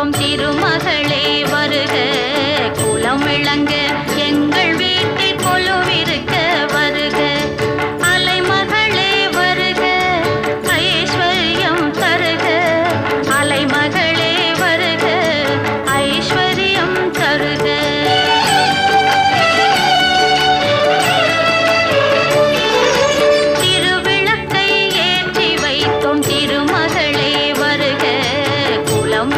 வைத்தோம் திருமகளே வருக குலம் விளங்க எங்கள் வீட்டில் கொலுவிருக்க வருக அலைமகளே வருக ஐஸ்வர்யம் தருக அலைமகளே வருக ஐஸ்வர்யம் தருக திருவிளக்கை ஏற்றி வைத்தோம் திருமகளே வருக குலம்